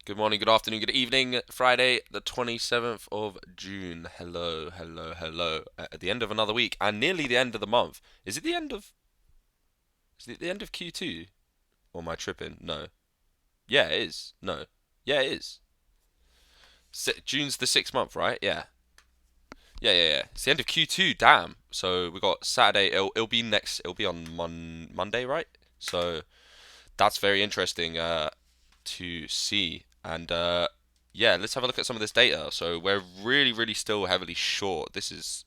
Good morning, good afternoon, good evening. Friday, the 27th of June. Hello, hello, hello. At the end of another week and nearly the end of the month. Is it the end of Q2? Or am I tripping? No. Yeah, it is. No. Yeah, it is. June's the sixth month, right? Yeah. Yeah. It's the end of Q2. Damn. So we got Saturday. It'll be next. It'll be on Monday, right? So that's very interesting to see. And yeah, let's have a look at some of this data. So we're really still heavily short. This is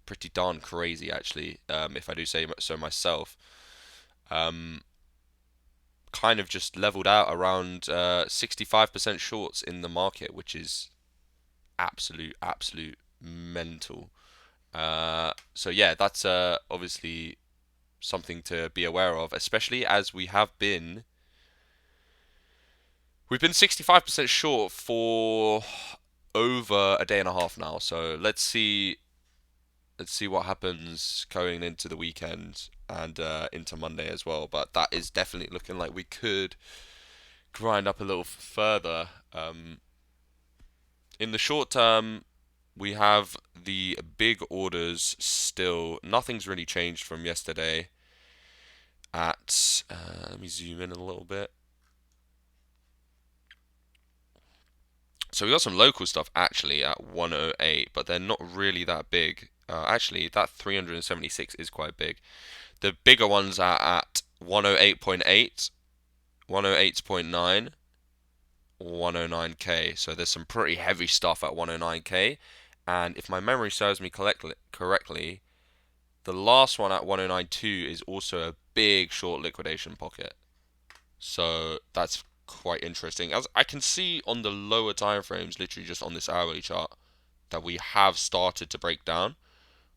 pretty darn crazy, actually, if I do say so myself. Um, Kind of just leveled out around 65% shorts in the market, which is absolute mental. So yeah, that's obviously something to be aware of, especially as we've been 65% short for over a day and a half now. So let's see what happens going into the weekend and into Monday as well. But that is definitely looking like we could grind up a little further. In the short term, we have the big orders still. Nothing's really changed from yesterday. Let me zoom in a little bit. So we got some local stuff actually at 108, but they're not really that big. Actually, that 376 is quite big. The bigger ones are at 108.8, 108.9, 109k. So there's some pretty heavy stuff at 109k. And if my memory serves me correctly, the last one at 109.2 is also a big short liquidation pocket. So that's quite interesting. As I can see on the lower time frames, literally just on this hourly chart, that we have started to break down.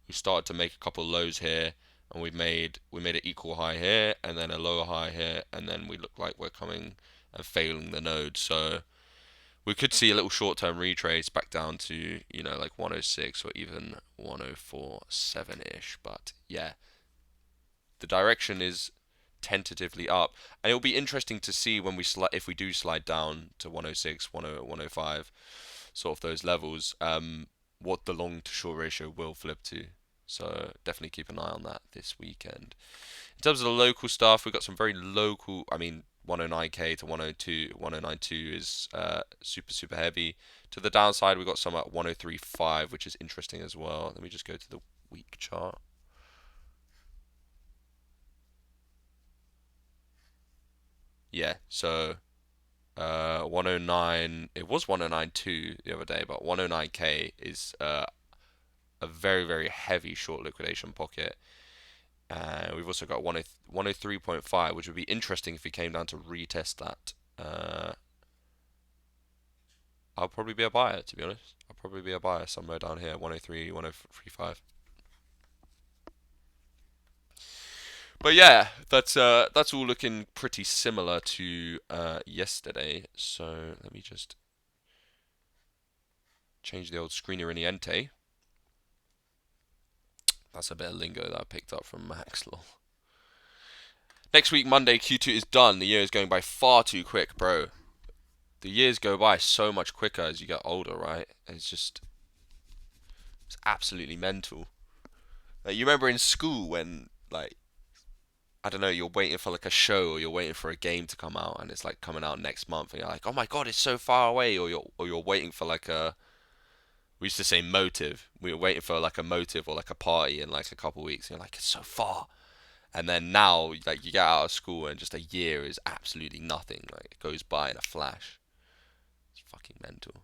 We started to make a couple of lows here, and we made an equal high here, and then a lower high here, and then we look like we're coming and failing the node. So we could see a little short-term retrace back down to like 106 or even 104.7 ish. But yeah, the direction is tentatively up, and it'll be interesting to see when if we do slide down to 106, 105, sort of those levels, what the long to short ratio will flip to. So definitely keep an eye on that this weekend. In terms of the local stuff, we've got some very local. I mean, 109k to 102, 109.2 is super heavy. To the downside, we've got some at 103.5, which is interesting as well. Let me just go to the week chart. Yeah, so 109. It was 109.2 the other day, but 109k is a very heavy short liquidation pocket. And we've also got 103.5, which would be interesting if we came down to retest that. I'll probably be a buyer, to be honest. I'll probably be a buyer somewhere down here, 103, 103.5. But yeah, that's all looking pretty similar to yesterday. So let me just change the old screener in the ente. That's a bit of lingo that I picked up from Max. Next week, Monday, Q2 is done. The year is going by far too quick, bro. The years go by so much quicker as you get older, right? It's absolutely mental. Like, you remember in school when, like, I don't know, you're waiting for like a show or you're waiting for a game to come out and it's like coming out next month and you're like, oh my god, it's so far away, or you're waiting for like a we used to say motive. We were waiting for like a motive or like a party in like a couple of weeks and you're like, it's so far. And then now, like, you get out of school and just a year is absolutely nothing. Like, it goes by in a flash. It's fucking mental.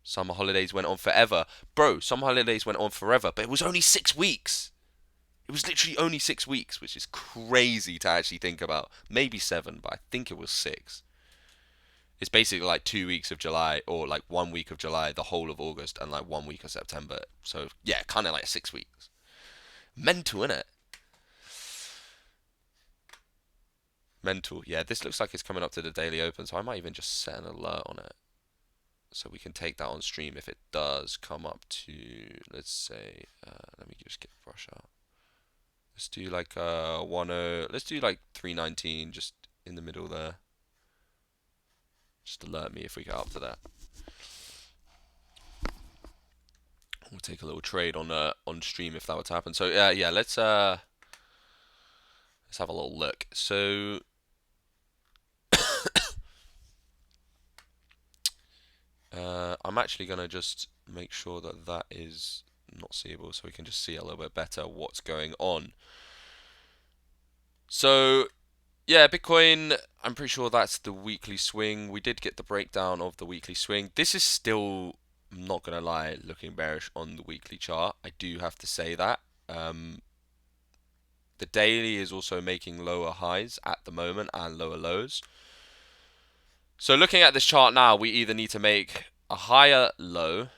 Summer holidays went on forever. Bro, summer holidays went on forever, but it was only 6 weeks. It was literally only 6 weeks, which is crazy to actually think about. Maybe seven, but I think it was six. It's basically like 2 weeks of July, or like 1 week of July, the whole of August, and like 1 week of September. So yeah, kind of like 6 weeks. Mental, innit? Mental. Yeah, this looks like it's coming up to the daily open, so I might even just set an alert on it. So we can take that on stream if it does come up to, let's say, let me just get brush out. Let's do like 10, let's do like 319 just in the middle there. Just alert me if we get up to that. We'll take a little trade on stream if that were to happen. So yeah, let's have a little look. So I'm actually gonna just make sure that that is not seeable, so we can just see a little bit better what's going on. So yeah, Bitcoin, I'm pretty sure that's the weekly swing. We did get the breakdown of the weekly swing. This is still, I'm not gonna lie, looking bearish on the weekly chart. I do have to say that. The daily is also making lower highs at the moment and lower lows. So looking at this chart now, we either need to make a higher low,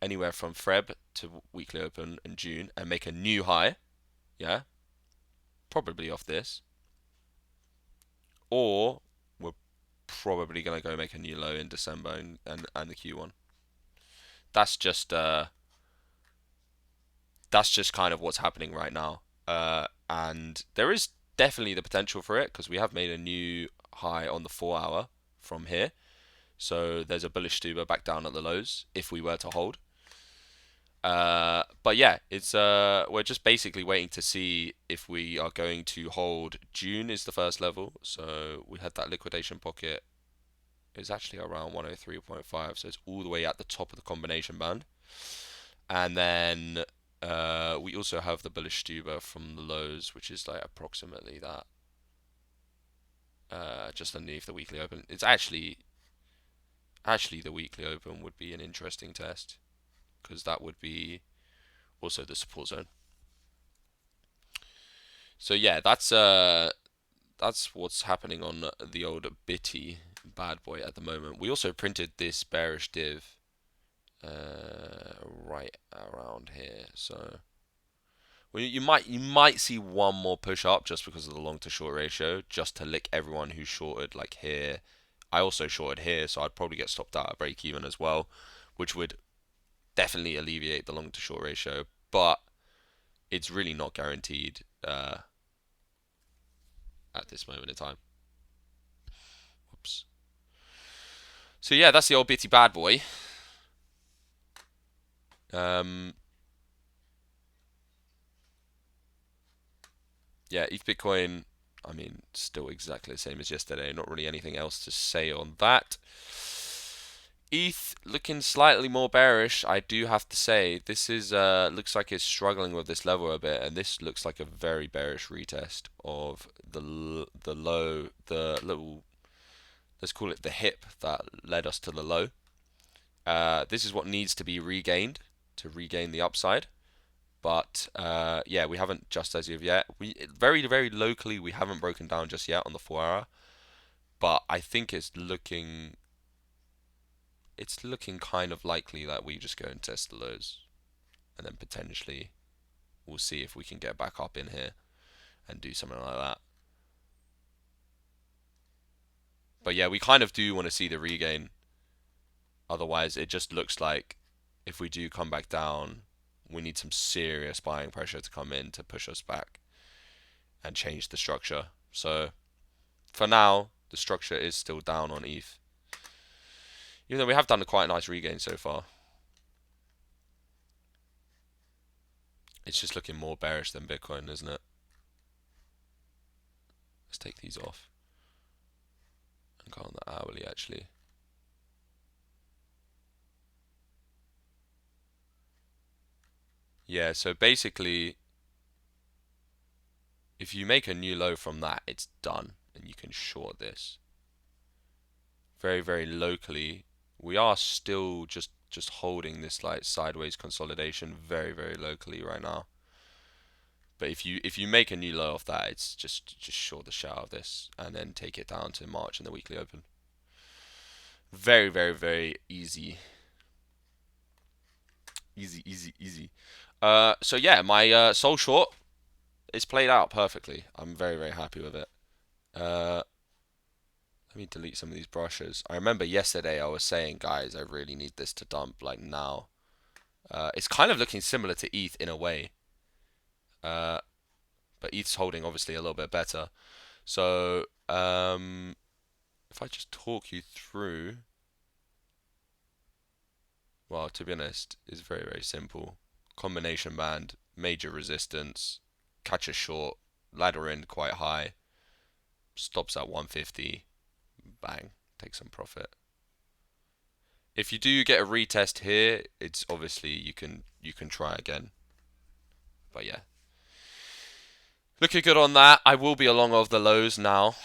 anywhere from Feb to weekly open in June, and make a new high, yeah, probably off this, or we're probably gonna go make a new low in December and the Q1. That's just kind of what's happening right now, and there is definitely the potential for it because we have made a new high on the 4 hour from here. So there's a bullish stuber back down at the lows if we were to hold. But yeah, it's we're just basically waiting to see if we are going to hold. June is the first level, so we had that liquidation pocket. It was actually around 103.5, so it's all the way at the top of the combination band. And then we also have the bullish stuber from the lows, which is like approximately that, just underneath the weekly open. It's actually the weekly open would be an interesting test because that would be also the support zone. So yeah, that's what's happening on the old bitty bad boy at the moment. We also printed this bearish div right around here. So well, you might see one more push up just because of the long to short ratio, just to lick everyone who shorted like here. I also shorted here, so I'd probably get stopped out at break even as well, which would definitely alleviate the long to short ratio, but it's really not guaranteed at this moment in time. Whoops. So yeah, that's the old bitty bad boy. Yeah, ETH Bitcoin, I mean, still exactly the same as yesterday. Not really anything else to say on that. ETH looking slightly more bearish, I do have to say. This is looks like it's struggling with this level a bit, and this looks like a very bearish retest of the low, the little, let's call it the hip that led us to the low. This is what needs to be regained to regain the upside. But yeah, we haven't just as of yet. We very locally we haven't broken down just yet on the 4 hour, but I think it's looking kind of likely that we just go and test the lows, and then potentially we'll see if we can get back up in here and do something like that. But yeah, we kind of do want to see the regain. Otherwise, it just looks like if we do come back down, we need some serious buying pressure to come in to push us back and change the structure. So for now, the structure is still down on ETH. Even though we have done a quite nice regain so far. It's just looking more bearish than Bitcoin, isn't it? Let's take these off. And go on the hourly actually. Yeah, so basically, if you make a new low from that, it's done. And you can short this. Very locally, we are still just holding this like sideways consolidation very locally right now. But if you make a new low off that, it's just short the shit out of this and then take it down to March in the weekly open. Very easy. Easy. So yeah, my soul short is played out perfectly. I'm very happy with it. Let me delete some of these brushes. I remember yesterday I was saying, guys, I really need this to dump like now. It's kind of looking similar to ETH in a way. But ETH's holding obviously a little bit better. So if if I just talk you through, well, to be honest, it's very, very simple. Combination band, major resistance, catch a short, ladder in quite high, stops at 150, bang, take some profit. If you do get a retest here, it's obviously you can try again. But yeah, looking good on that. I will be along of the lows now.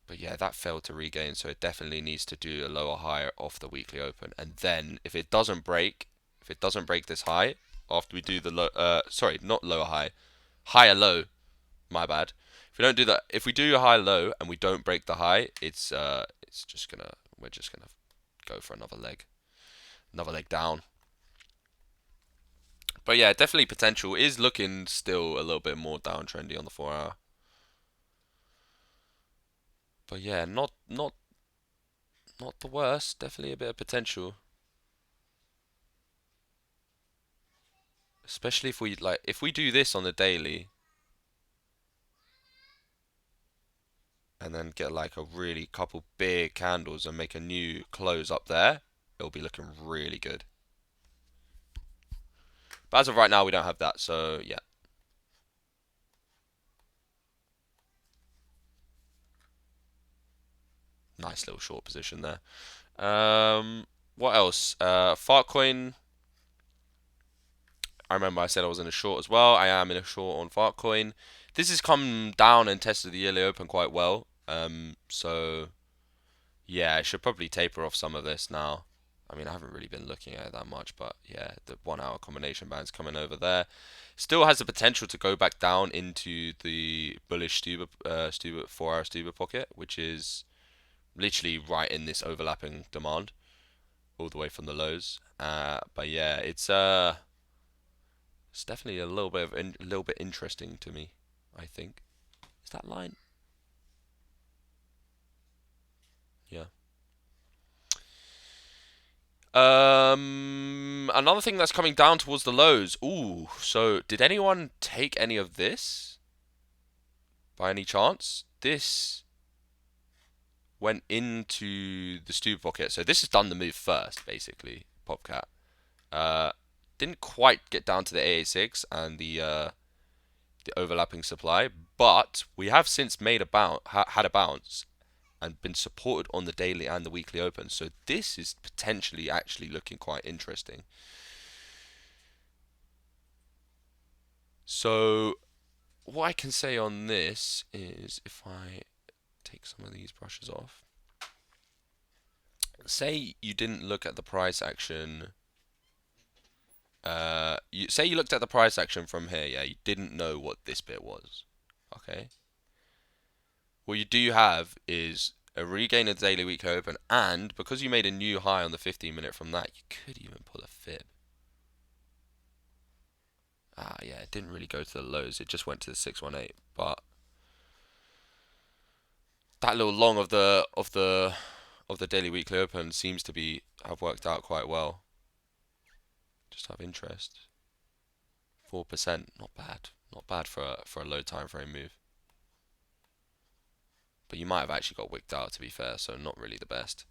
But yeah, that failed to regain, so it definitely needs to do a lower high off the weekly open. And then if it doesn't break this high after we do the sorry, not lower high, higher low. My bad. If we don't do that, if we do a high low and we don't break the high, it's just gonna we're just gonna go for another leg down. But yeah, definitely potential is looking still a little bit more downtrendy on the 4 hour. But yeah, not the worst. Definitely a bit of potential, especially if we do this on the daily and then get like a really couple big candles and make a new close up there, it'll be looking really good. But as of right now, we don't have that, so yeah. Nice little short position there. What else? Fartcoin. I remember I said I was in a short as well. I am in a short on Fartcoin. This has come down and tested the yearly open quite well. So yeah, I should probably taper off some of this now. I mean, I haven't really been looking at it that much, but yeah, the 1 hour combination band's coming over there. Still has the potential to go back down into the bullish Stuber 4 hour Stuber pocket, which is literally right in this overlapping demand, all the way from the lows. But yeah, it's definitely a little bit interesting to me. I think is that line. Yeah. Another thing that's coming down towards the lows. Ooh, so did anyone take any of this by any chance? This went into the stew pocket. So this has done the move first, basically. Popcat. Uh, didn't quite get down to the AA6 and the overlapping supply, but we have since made had a bounce and been supported on the daily and the weekly open. So this is potentially actually looking quite interesting. So what I can say on this is if I take some of these brushes off, say you didn't look at the price action. Say you looked at the price action from here, yeah, you didn't know what this bit was. Okay. What you do have is a regain of the daily weekly open, and because you made a new high on the 15-minute from that, you could even pull a fib. Ah, yeah, it didn't really go to the lows. It just went to the 618. But that little long of the daily weekly open seems to have worked out quite well. Just have interest. 4%, not bad. Not bad for a low time frame move. But you might have actually got wicked out, to be fair, so not really the best.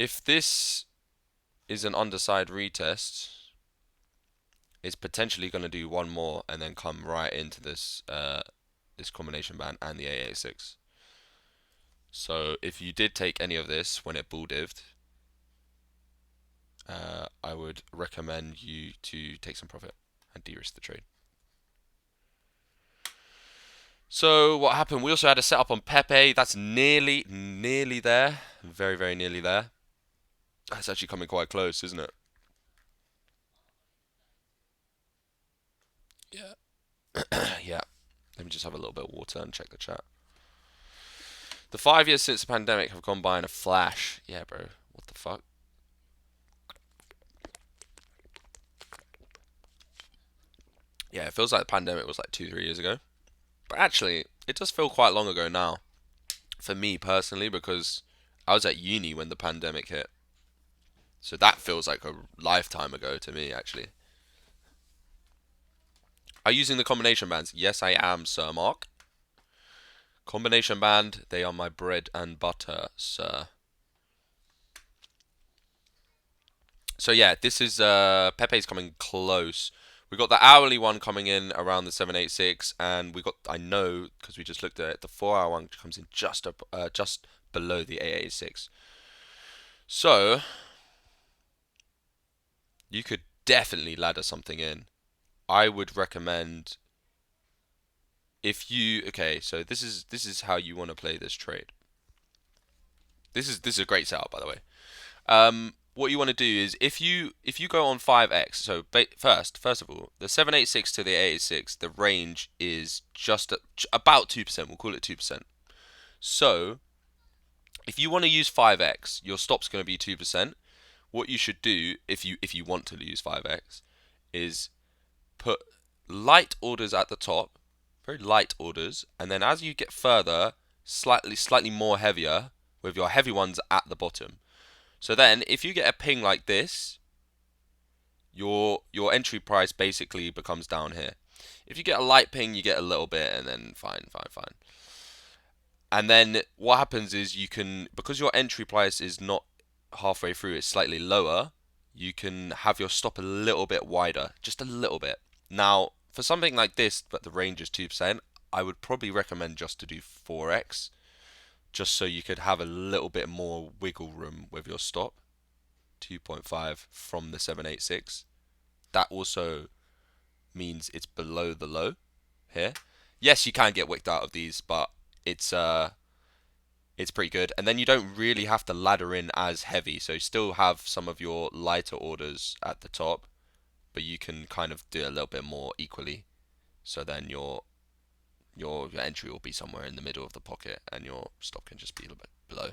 If this is an underside retest, it's potentially going to do one more and then come right into this combination band and the AA6. So if you did take any of this when it bull dived, I would recommend you to take some profit and de-risk the trade. So what happened? We also had a setup on Pepe. That's nearly there. Very, very nearly there. That's actually coming quite close, isn't it? Yeah. Yeah. Let me just have a little bit of water and check the chat. The 5 years since the pandemic have gone by in a flash. Yeah, bro. What the fuck? Yeah, it feels like the pandemic was like 2, 3 years ago. But actually, it does feel quite long ago now. For me personally, because I was at uni when the pandemic hit. So that feels like a lifetime ago to me, actually. Are you using the combination bands? Yes, I am, Sir Mark. Combination band, they are my bread and butter, sir. So yeah, this is Pepe's coming close. We got the hourly one coming in around the 786, and we got, I know because we just looked at it, the 4 hour one comes in just below the 886. So you could definitely ladder something in. I would recommend if you okay. So this is how you want to play this trade. This is a great setup, by the way. What you want to do is if you go on 5x, so first of all, the 786 to the 886, the range is just about 2%. We'll call it 2%. So if you want to use 5x, your stop's going to be 2%. What you should do if you want to use 5x is put light orders at the top, very light orders, and then as you get further, slightly more heavier with your heavy ones at the bottom. So then, if you get a ping like this, your entry price basically becomes down here. If you get a light ping, you get a little bit, and then fine. And then what happens is you can, because your entry price is not halfway through, it's slightly lower, you can have your stop a little bit wider, just a little bit. Now, for something like this, but the range is 2%, I would probably recommend just to do 4x, just so you could have a little bit more wiggle room with your stop. 2.5 from the 786. That also means it's below the low here. Yes, you can get wicked out of these, but it's pretty good. And then you don't really have to ladder in as heavy, so you still have some of your lighter orders at the top, but you can kind of do a little bit more equally. So then your entry will be somewhere in the middle of the pocket, and your stop can just be a little bit below.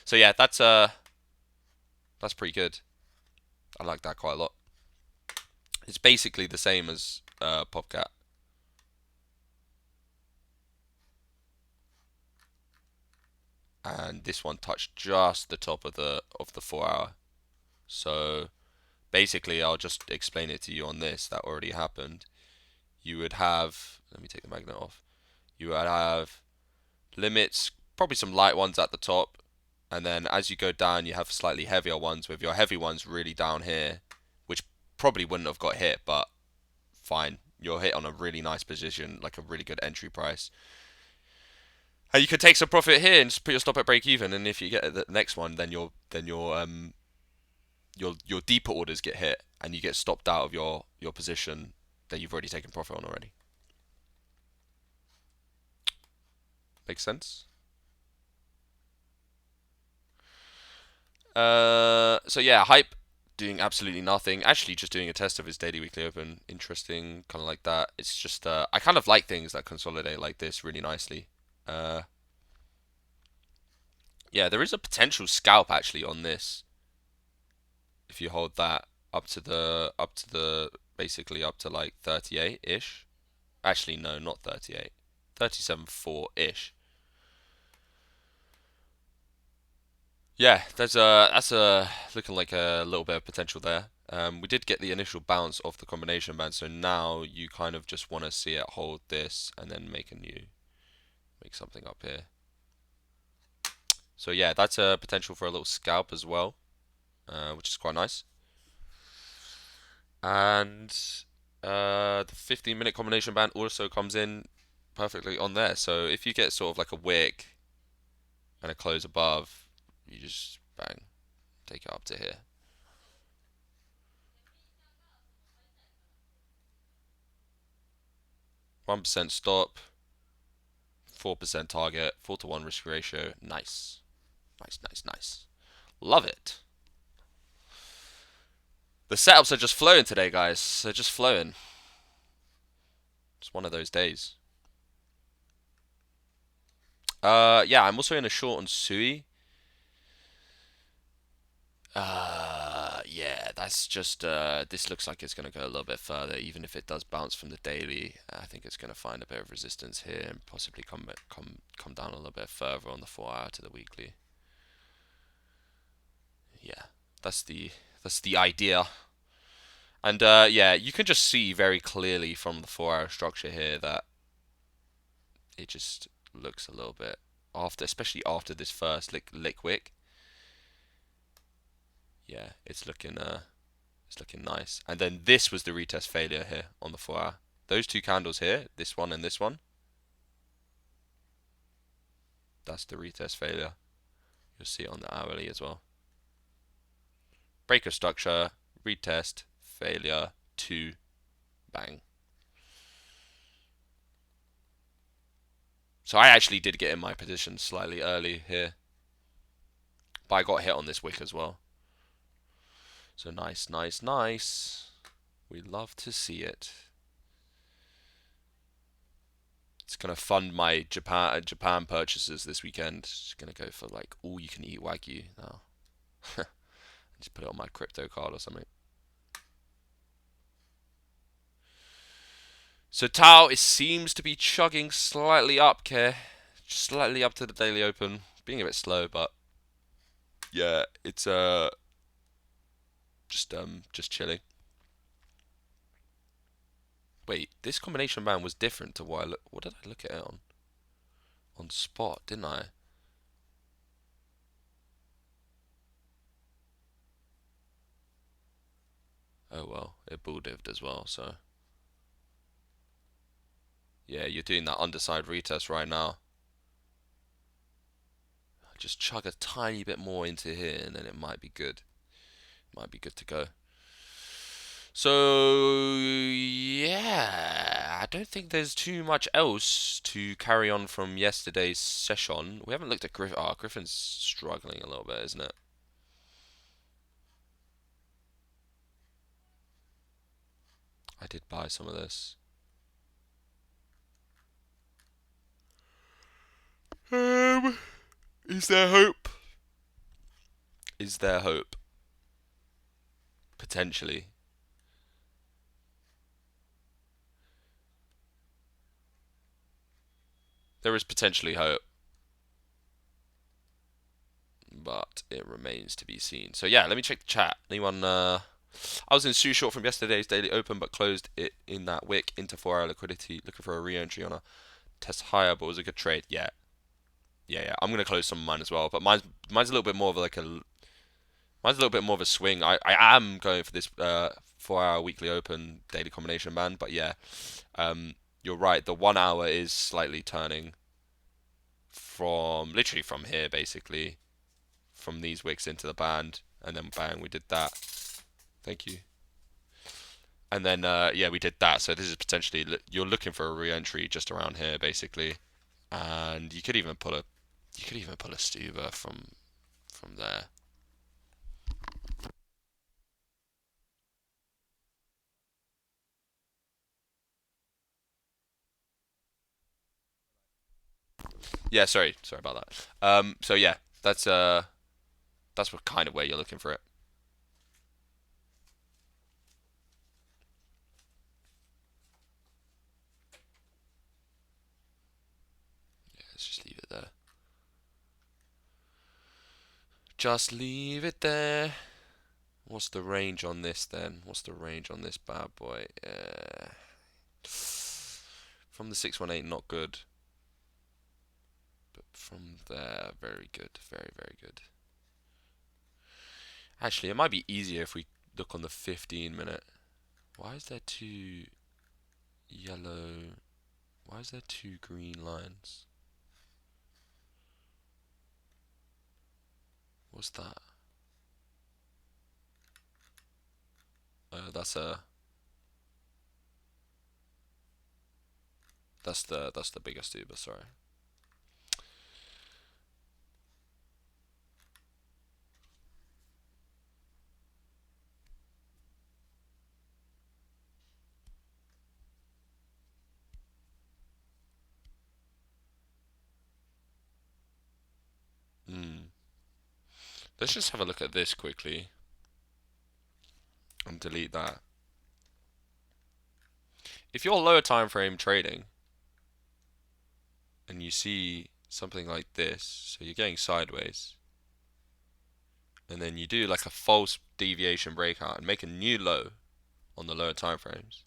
So yeah, that's pretty good. I like that quite a lot. It's basically the same as Popcat. And this one touched just the top of the 4 hour. So basically, I'll just explain it to you on this. That already happened. You would have, let me take the magnet off. You would have limits, probably some light ones at the top, and then as you go down, you have slightly heavier ones with your heavy ones really down here, which probably wouldn't have got hit, but fine. You're hit on a really nice position, like a really good entry price. And you could take some profit here and just put your stop at break even. And if you get the next one, then your deeper orders get hit, and you get stopped out of your position that you've already taken profit on already. Makes sense. So yeah, hype doing absolutely nothing. Actually, just doing a test of his daily weekly open. Interesting, kind of like that. It's just I kind of like things that consolidate like this really nicely. Uh, yeah, there is a potential scalp actually on this if you hold that up to the basically up to like 38 ish. Actually, no, not 38. 37.4 ish. Yeah, that's a looking like a little bit of potential there. We did get the initial bounce off the combination band, so now you kind of just want to see it hold this and then make something up here. So yeah, that's a potential for a little scalp as well, which is quite nice. And the 15-minute combination band also comes in perfectly on there. So if you get sort of like a wick and a close above, you just bang, take it up to here. 1% stop, 4% target, 4-to-1 risk ratio. Nice. Nice. Love it. The setups are just flowing today, guys. They're just flowing. It's one of those days. Yeah, I'm also in a short on Sui. Yeah, that's just this looks like it's gonna go a little bit further, even if it does bounce from the daily. I think it's gonna find a bit of resistance here and possibly come down a little bit further on the 4 hour to the weekly. Yeah, that's the idea. And yeah, you can just see very clearly from the 4 hour structure here that it just looks a little bit after, especially after this first lick wick. Yeah, it's looking nice. And then this was the retest failure here on the 4 hour. Those two candles here, this one and this one, that's the retest failure. You'll see it on the hourly as well. Breaker structure, retest, failure, 2, bang. So I actually did get in my position slightly early here. But I got hit on this wick as well. So nice, nice, nice. We love to see it. It's gonna fund my Japan purchases this weekend. Just gonna go for like all you can eat Wagyu now. Just put it on my crypto card or something. So Tau, it seems to be chugging slightly up, Care. Slightly up to the daily open. Being a bit slow, but yeah, it's just chilling. Wait, this combination band was different to what I look. What did I look at it on spot? Didn't I? Oh well, it bull dived as well. So yeah, you're doing that underside retest right now. Just chug a tiny bit more into here, and then it might be good. Might be good to go. So yeah, I don't think there's too much else to carry on from yesterday's session. We haven't looked at Griffin. Oh, Griffin's struggling a little bit, isn't it? I did buy some of this. Is there hope? Is there hope? Potentially. There is potentially hope, but it remains to be seen. So yeah, let me check the chat. Anyone? I was in Sue short from yesterday's daily open, but closed it in that wick into 4 hour liquidity, looking for a re-entry on a test higher, but it was a good trade. Yeah, yeah. I'm gonna close some of mine as well, but mine's a little bit more of like a mine's a little bit more of a swing. I am going for this 4 hour weekly open daily combination band, but yeah, you're right. The 1 hour is slightly turning from literally from here basically, from these wicks into the band, and then bang, we did that. Thank you. And then yeah, we did that. So this is potentially you're looking for a re-entry just around here basically, and you could even pull a Stuber from there. Yeah, sorry about that. So yeah, that's what kind of where you're looking for it. Yeah, let's just leave it there. Just leave it there. What's the range on this then? What's the range on this bad boy? From the 618, not good. But from there, very good. Very, very good. Actually, it might be easier if we look on the 15-minute. Why is there two yellow? Why is there two green lines? What's that? That's a that's the biggest Uber. Sorry. Hmm. Let's just have a look at this quickly and delete that. If you're lower time frame trading and you see something like this, so you're getting sideways, and then you do like a false deviation breakout and make a new low, on the lower time frames,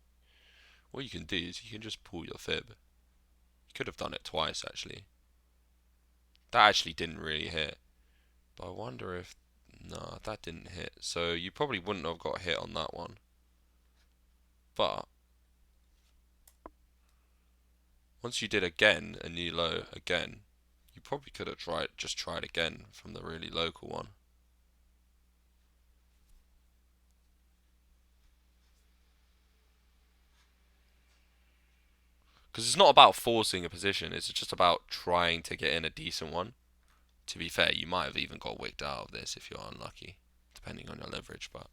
what you can do is you can just pull your fib. You could have done it twice actually. That actually didn't really hit. But I wonder if... No, that didn't hit. So you probably wouldn't have got hit on that one. But once you did again, a new low again, you probably could have tried again from the really local one. Because it's not about forcing a position, it's just about trying to get in a decent one. To be fair, you might have even got wicked out of this if you're unlucky, depending on your leverage, but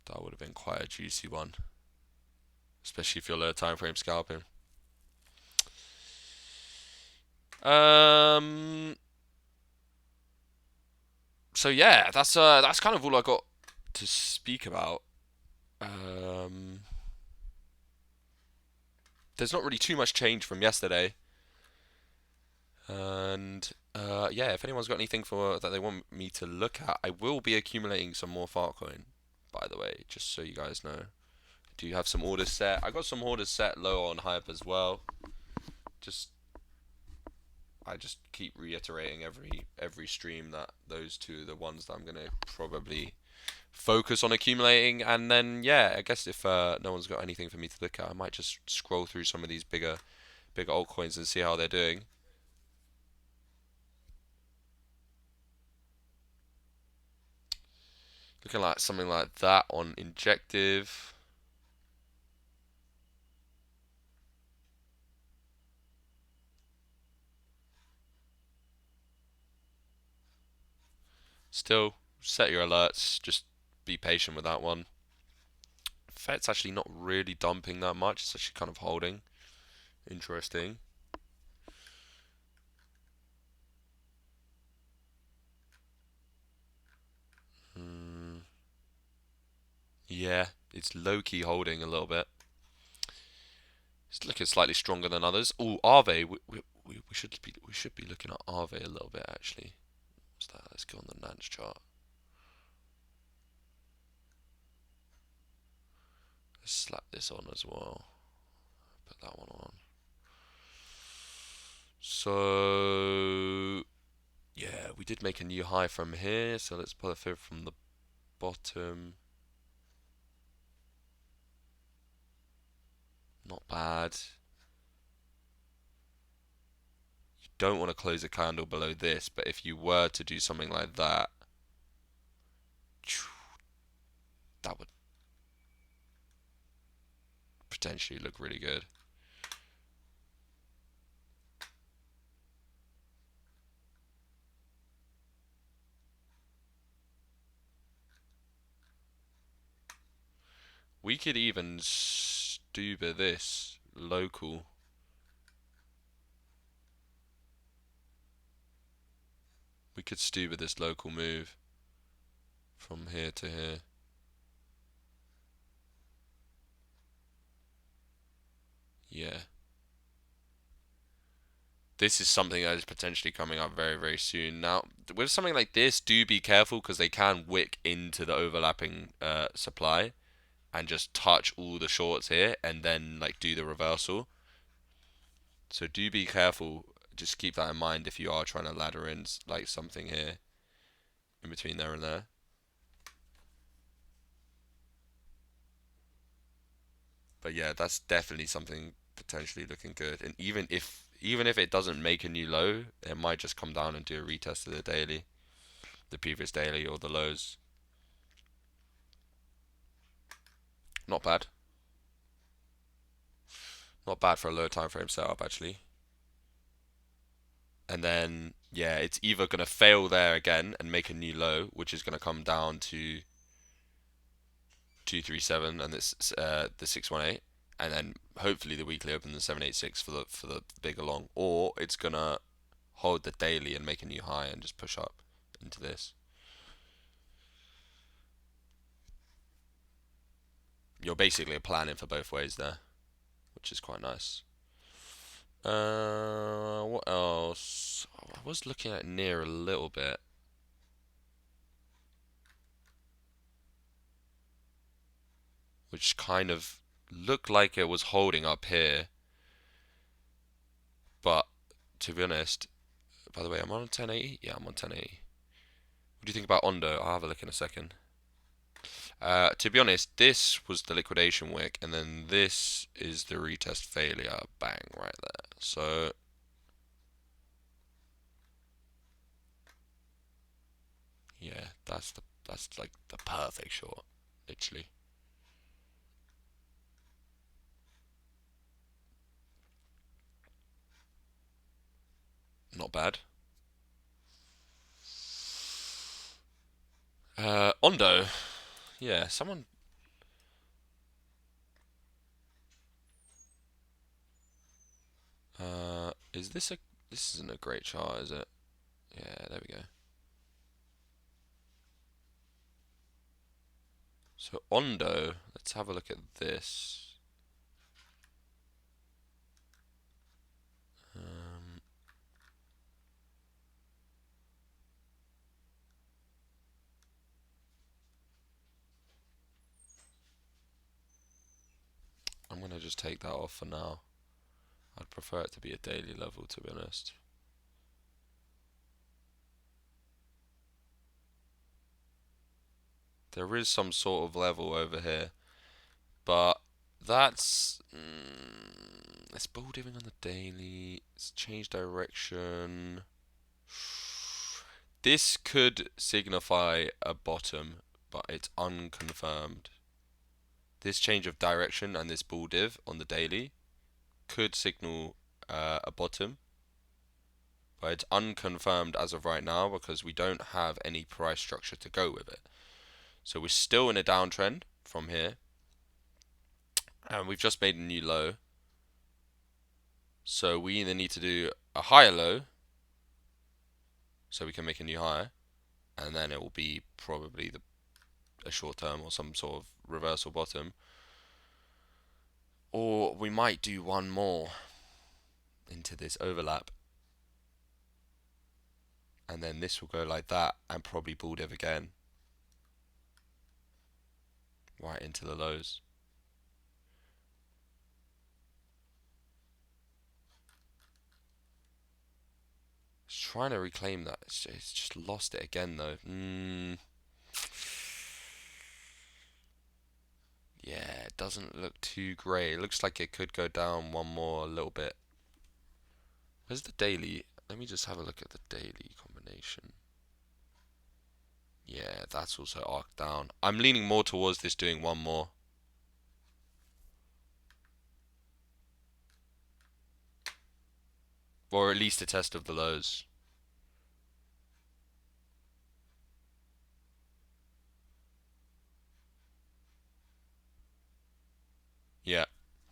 that would have been quite a juicy one, especially if you're low time frame scalping. Um. So yeah, that's kind of all I got to speak about. Um. There's not really too much change from yesterday, and yeah, if anyone's got anything for that they want me to look at, I will be accumulating some more Fartcoin. By the way, just so you guys know, I do have some orders set. I got some orders set low on hype as well. Just I just keep reiterating every stream that those two are the ones that I'm gonna probably focus on accumulating, and then yeah, I guess if no one's got anything for me to look at, I might just scroll through some of these bigger altcoins and see how they're doing. Looking like something like that on Injective. Still, set your alerts. Just be patient with that one. Fed's actually not really dumping that much. It's actually kind of holding. Interesting. Mm, yeah, it's low-key holding a little bit. It's looking slightly stronger than others. Oh, Aave. We should be looking at Aave a little bit actually. What's that? Let's go on the Nance chart. Let's slap this on as well. Put that one on. So yeah, we did make a new high from here. So let's pull a fib from the bottom. Not bad. You don't want to close a candle below this, but if you were to do something like that, that would potentially look really good. We could even stuber this local. We could stuber this local move from here to here. Yeah. This is something that is potentially coming up very, very soon. Now, with something like this, do be careful because they can wick into the overlapping supply and just touch all the shorts here and then like do the reversal. So do be careful. Just keep that in mind if you are trying to ladder in like something here in between there and there. But yeah, that's definitely something potentially looking good. And even if it doesn't make a new low, it might just come down and do a retest of the daily, the previous daily or the lows. Not bad. Not bad for a low time frame setup actually. And then yeah, it's either gonna fail there again and make a new low, which is gonna come down to 237 and this the 618, and then hopefully the weekly open the 786 for the bigger long, or it's gonna hold the daily and make a new high and just push up into this. You're basically planning for both ways there, which is quite nice. What else? I was looking at near a little bit. which kind of looked like it was holding up here, but to be honest, by the way, I'm on 1080. Yeah, I'm on 1080. What do you think about Ondo? I'll have a look in a second. To be honest, this was the liquidation wick, and then this is the retest failure. Bang, right there. So yeah, that's like the perfect short, literally. Not bad. Ondo. Yeah, someone. Is this a? This isn't a great chart, is it? Yeah, there we go. So Ondo. Let's have a look at this. Um, I'm gonna just take that off for now. I'd prefer it to be a daily level, to be honest. There is some sort of level over here, but that's it's bull dipping on the daily. It's changed direction. This could signify a bottom, but it's unconfirmed. This change of direction and this bull div on the daily could signal a bottom, but it's unconfirmed as of right now because we don't have any price structure to go with it. So we're still in a downtrend from here, and we've just made a new low. So we either need to do a higher low, so we can make a new high, and then it will be probably a short term or some sort of reversal bottom, or we might do one more into this overlap, and then this will go like that and probably bull div again right into the lows. It's trying to reclaim that. It's just lost it again though. Yeah, it doesn't look too great. It looks like it could go down one more a little bit. Where's the daily? Let me just have a look at the daily combination. Yeah, that's also arced down. I'm leaning more towards this doing one more. Or at least a test of the lows. Yeah,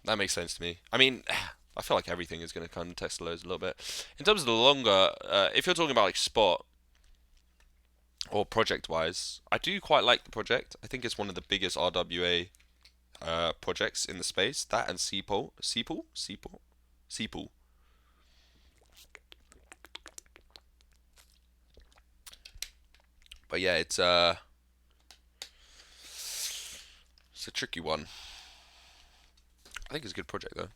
that makes sense to me. I mean, I feel like everything is going to kind of test the lows a little bit. In terms of the longer, if you're talking about like spot or project wise, I do quite like the project. I think it's one of the biggest RWA projects in the space. That and Seapool. But yeah, it's a tricky one. I think it's a good project though.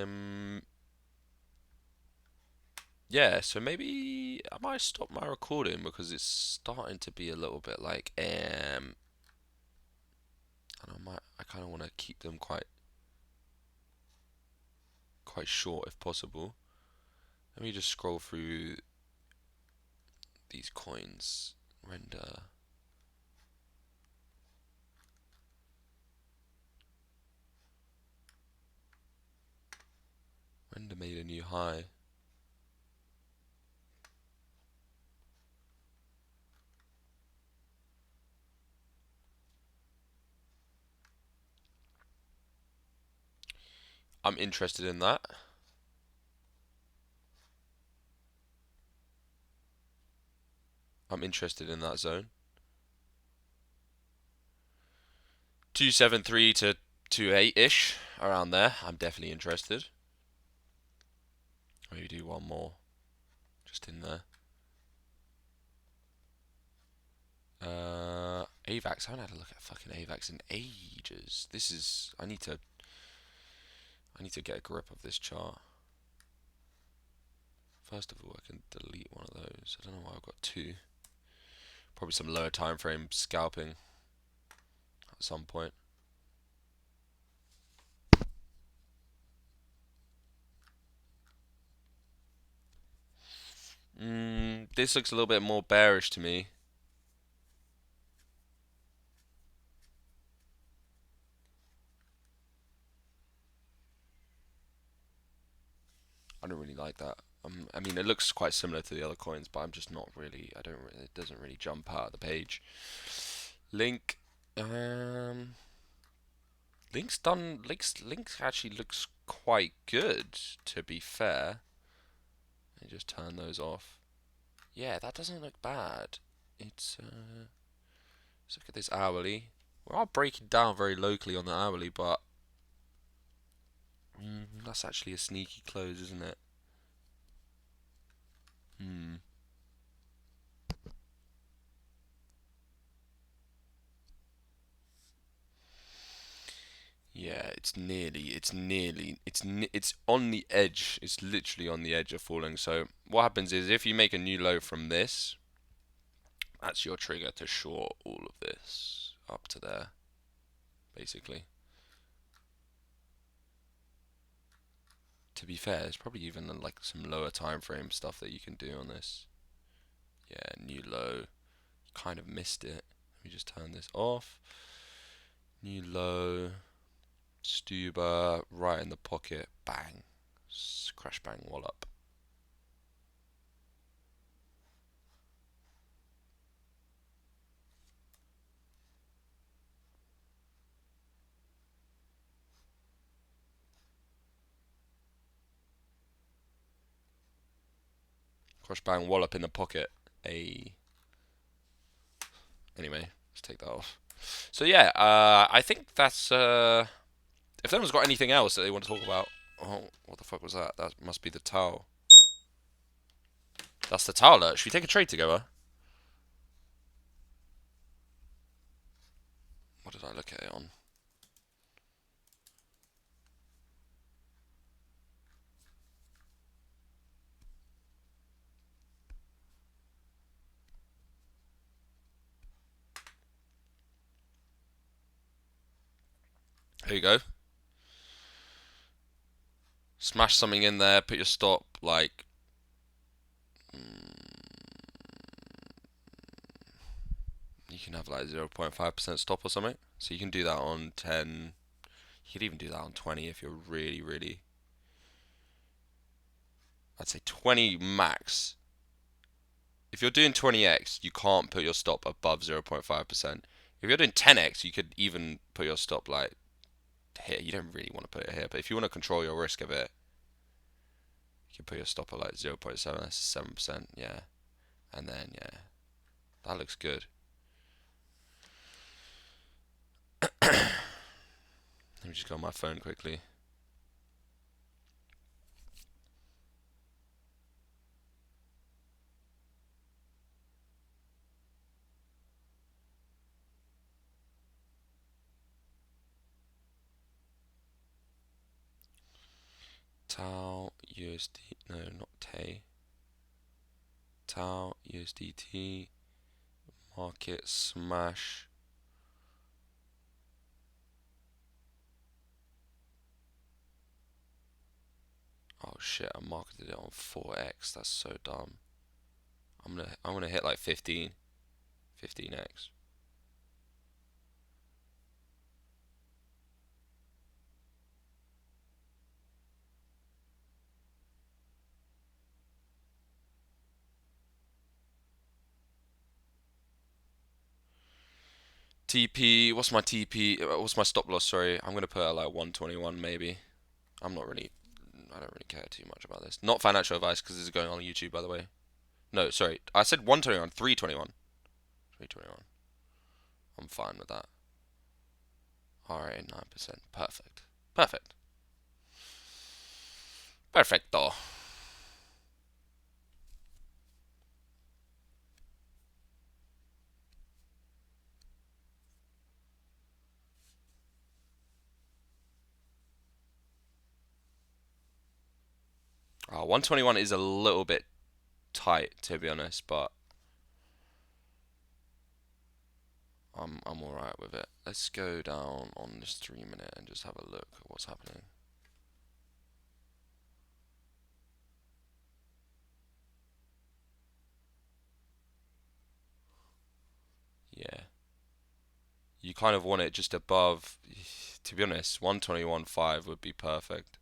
Um, yeah, so maybe I might stop my recording because it's starting to be a little bit like and I kind of want to keep them quite short if possible. Let me just scroll through these coins. Render. Render made a new high. I'm interested in that. I'm interested in that zone. 273 to 28-ish, around there. I'm definitely interested. Maybe do one more, just in there. AVAX. I haven't had a look at fucking AVAX in ages. This is. I need to get a grip of this chart. First of all, I can delete one of those. I don't know why I've got two. Probably some lower time frame scalping at some point. This looks a little bit more bearish to me. I don't really like that. I mean, it looks quite similar to the other coins, but I'm just not really. I don't. It doesn't really jump out of the page. Link. Link's done. Link actually looks quite good, to be fair. Let me just turn those off. Yeah, that doesn't look bad. It's let's look at this hourly. We are breaking down very locally on the hourly, but that's actually a sneaky close, isn't it? Yeah, it's on the edge. It's literally on the edge of falling. So what happens is if you make a new low from this, that's your trigger to short all of this up to there, basically. To be fair, there's probably even like some lower time frame stuff that you can do on this. Yeah, new low. Kind of missed it. Let me just turn this off. New low. Stuber right in the pocket. Bang. Crash bang wallop. Crash bang wallop in the pocket. Anyway, let's take that off. So yeah, I think that's if anyone's got anything else that they want to talk about. Oh, what the fuck was that? That must be the towel. That's the towel alert. Should we take a trade together? What did I look at it on? There you go. Smash something in there. Put your stop like. You can have like 0.5% stop or something. So you can do that on 10. You could even do that on 20 if you're really, really. I'd say 20 max. If you're doing 20x, you can't put your stop above 0.5%. If you're doing 10x, you could even put your stop like here. You don't really want to put it here, but if you want to control your risk of it, you can put your stop at like 0.7. That's 7%. Yeah, and then yeah, that looks good. Let me just go on my phone quickly. Tau USD. No, not Tay. Tau USDT. Market smash. Oh shit! I marketed it on 4x. That's so dumb. I'm gonna hit like 15x. TP. What's my TP? What's my stop loss? Sorry, I'm gonna put at like 121 maybe. I'm not really. I don't really care too much about this. Not financial advice because this is going on YouTube, by the way. No, sorry. I said 121, 321. 321. I'm fine with that. Alright, 9%. Perfect. Perfect. Perfecto. 121 is a little bit tight, to be honest, but I'm all right with it. Let's go down on this 3 minute and just have a look at what's happening. Yeah, you kind of want it just above. To be honest, 121.5 would be perfect.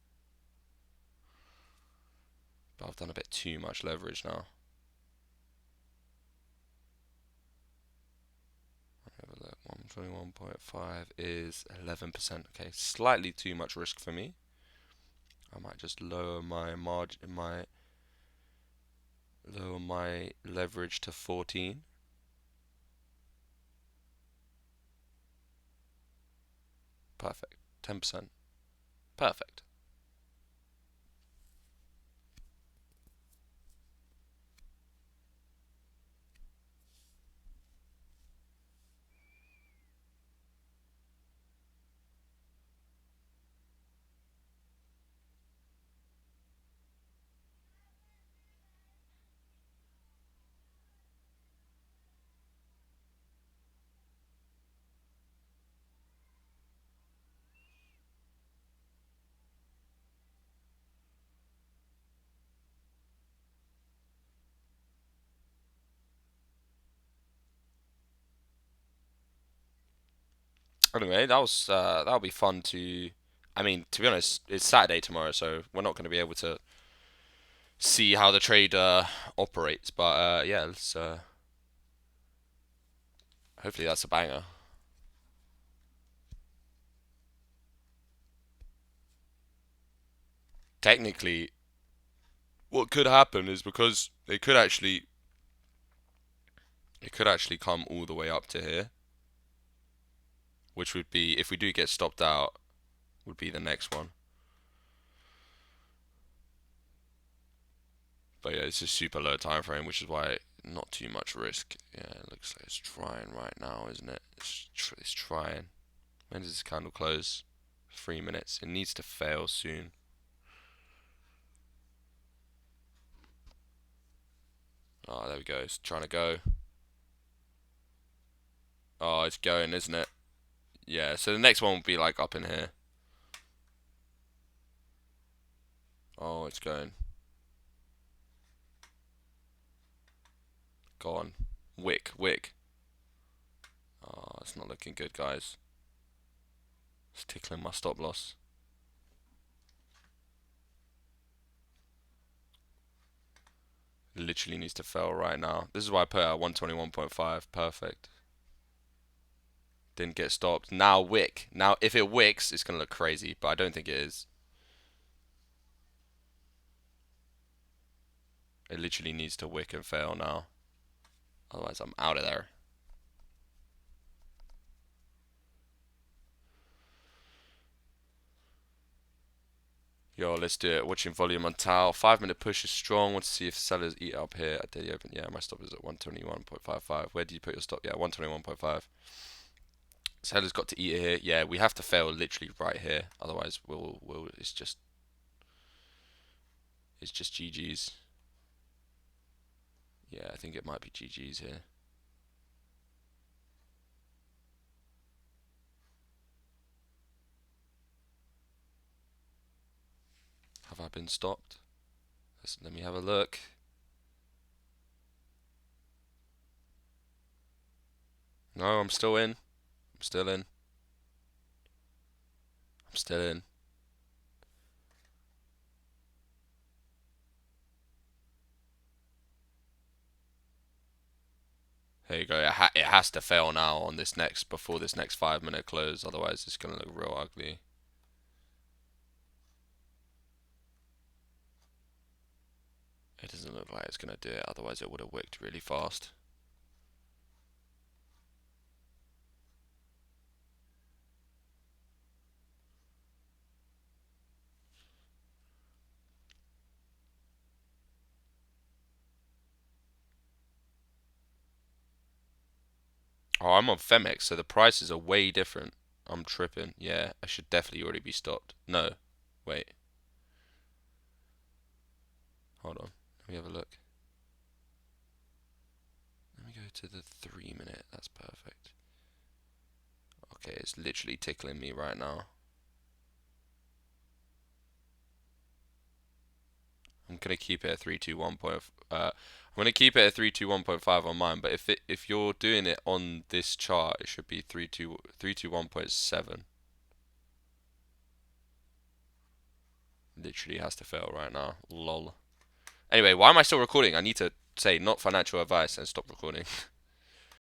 But I've done a bit too much leverage now. Have a look. 121.5 is 11%. Okay, slightly too much risk for me. I might just lower my margin, lower my leverage to 14. Perfect. 10%. Perfect. Anyway, that'll be fun to. I mean, to be honest, it's Saturday tomorrow, so we're not going to be able to see how the trade operates. But yeah, let's. Hopefully that's a banger. Technically, what could happen is because it could actually come all the way up to here, which would be if we do get stopped out, would be the next one. But yeah, it's a super low time frame, which is why not too much risk. Yeah, it looks like it's trying right now, isn't it? It's trying. When does this candle close? 3 minutes. It needs to fail soon. Oh, there we go. It's trying to go. Oh, it's going, isn't it? Yeah, so the next one will be like up in here. Oh, it's going. Go on. Wick, wick. Oh, it's not looking good, guys. It's tickling my stop loss. It literally needs to fail right now. This is why I put it at 121.5. Perfect. Didn't get stopped. Now wick. Now if it wicks, it's gonna look crazy, but I don't think it is. It literally needs to wick and fail now. Otherwise, I'm out of there. Yo, let's do it. Watching volume on Tau. 5 minute push is strong. Want to see if sellers eat up here at daily open. Yeah, my stop is at 121.55. Where do you put your stop? Yeah, 121.5. Sellers got to eat it here. Yeah, we have to fail literally right here. Otherwise, we'll it's just GG's. Yeah, I think it might be GG's here. Have I been stopped? Let me have a look. No, I'm still in. I'm still in. I'm still in. There you go. It has to fail now on this next before this next 5 minute close. Otherwise, it's gonna look real ugly. It doesn't look like it's gonna do it. Otherwise, it would have wicked really fast. Oh, I'm on Femex, so the prices are way different. I'm tripping. Yeah, I should definitely already be stopped. No, wait. to the 3 minute. That's perfect. Okay, it's literally tickling me right now. I'm gonna keep it at 321. I'm gonna keep it at 321.5 on mine, but if you're doing it on this chart, it should be 321.7. Literally has to fail right now. Lol. Anyway, why am I still recording? I need to say not financial advice and stop recording.